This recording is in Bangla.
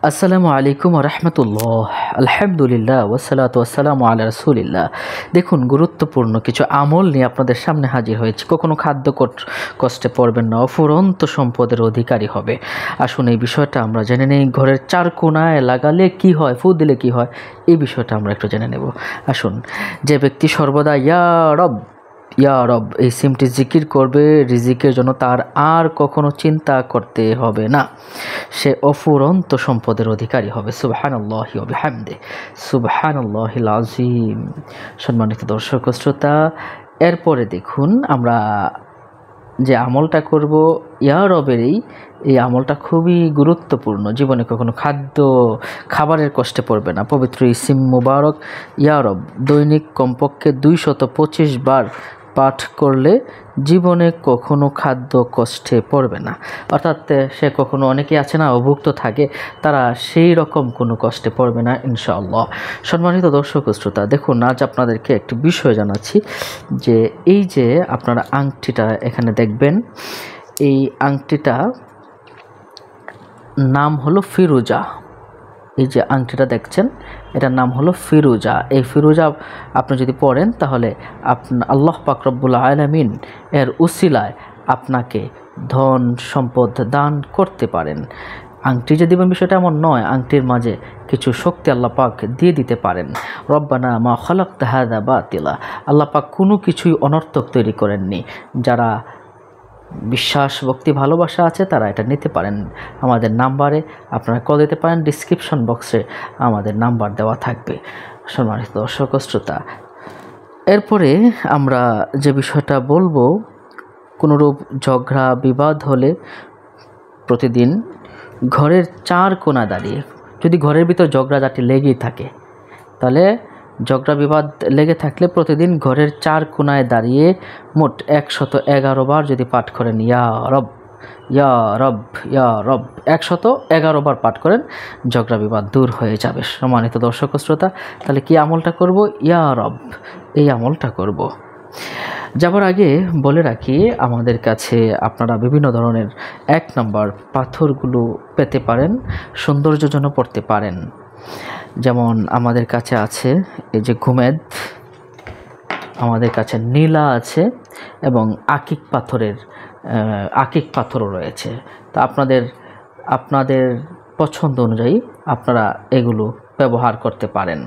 আসসালামু আলাইকুম রহমতুল্লাহ। আলহামদুলিল্লাহ ওয়াসসালাতু ওয়াসসালামু আলা রাসূলিল্লাহ। দেখুন, গুরুত্বপূর্ণ কিছু আমল নিয়ে আপনাদের সামনে হাজির হয়েছি। কখনো খাদ্য কষ্টে পড়বেন না, অফুরন্ত সম্পদের অধিকারী হবে। আসুন এই বিষয়টা আমরা জেনে নেই। ঘরের চার কোণায় লাগালে কি হয়, ফু দিলে কি হয়, এই বিষয়টা আমরা একটু জেনে নেব। আসুন, যে ব্যক্তি সর্বদা ইয়া রব ইয়া রব এই সিমটি জিকির করবে, রিজিকের জন্য তার আর কখনো চিন্তা করতে হবে না। সে অফুরন্ত সম্পদের অধিকারী হবে। সুবহানাল্লাহি ওয়া বিহামদিহি, সুবহানাল্লাহিল আযীম। সম্মানিত দর্শক ও শ্রোতা, এরপরে দেখুন আমরা যে আমলটা করব, ইয়া রবের এই আমলটা খুবই গুরুত্বপূর্ণ। জীবনে কখনো খাবারের কষ্টে পড়বে না। পবিত্র ইসিম মুবারক ইয়া রব দৈনিক কমপক্ষে 225 বার পাঠ করলে জীবনে কখনো খাদ্য কষ্টে পড়বে না। অর্থাৎ সে কখনো, অনেকেই আছে না অভুক্ত থাকে, তারা সেই রকম কোনো কষ্টে পড়বে না ইনশাআল্লাহ। সম্মানিত দর্শক ও শ্রোতা, দেখুন আজ আপনাদেরকে একটি বিষয় জানাচ্ছি যে এই যে আপনারা আংটিটা এখানে দেখবেন, এই আংটিটা নাম হলো ফিরোজা। এই যে আংটিটা দেখছেন, এটার নাম হলো ফিরোজা। এই ফিরোজা আপনি যদি পড়েন তাহলে আল্লাহ পাক রব্বুল আলামিন এর উসিলায় আপনাকে ধন সম্পদ দান করতে পারেন। আংটি যে দিবেন বিষয়টা এমন নয়, আংটির মাঝে কিছু শক্তি আল্লাহ পাক দিয়ে দিতে পারেন। রব্বানা মা খালাকতা হাযা বাতিলা, আল্লাহ পাক কোনো কিছুই অনর্থক তৈরি করেননি। যারা বিশ্বাস, ভক্তি, ভালোবাসা আছে তারা এটা নিতে পারেন। আমাদের নাম্বারে আপনারা কল দিতে পারেন, ডিসক্রিপশন বক্সে আমাদের নাম্বার দেওয়া থাকবে। সম্মানিত দর্শক ও শ্রোতা, এরপরে আমরা যে বিষয়টা বলবো, কোনোরূপ ঝগড়া বিবাদ হলে প্রতিদিন ঘরের চার কোণা দাঁড়িয়ে, যদি ঘরের ভিতর ঝগড়াঝাটি লেগেই থাকে, তাহলে ঝগড়া বিবাদ লেগে থাকলে প্রতিদিন ঘরের চার কোণায় দাঁড়িয়ে মোট 111 বার যদি পাঠ করেন ইয়া রব ইয়া রব ইয়া রব, 111 বার পাঠ করেন, ঝগড়া বিবাদ দূর হয়ে যাবে। সম্মানিত দর্শক ও শ্রোতা, তাহলে কি আমলটা করব? ইয়া রব এই আমলটা করব। যাবার আগে বলে রাখি, আমাদের কাছে আপনারা বিভিন্ন ধরনের 1 নম্বর পাথরগুলো পেতে পারেন, সৌন্দর্যের জন্য পড়তে পারেন। যেমন আমাদের কাছে আছে এই যে ঘুমেদ, আমাদের কাছে নীলা আছে এবং আকিক পাথরও রয়েছে। তো আপনাদের পছন্দ অনুযায়ী আপনারা এগুলো ব্যবহার করতে পারেন।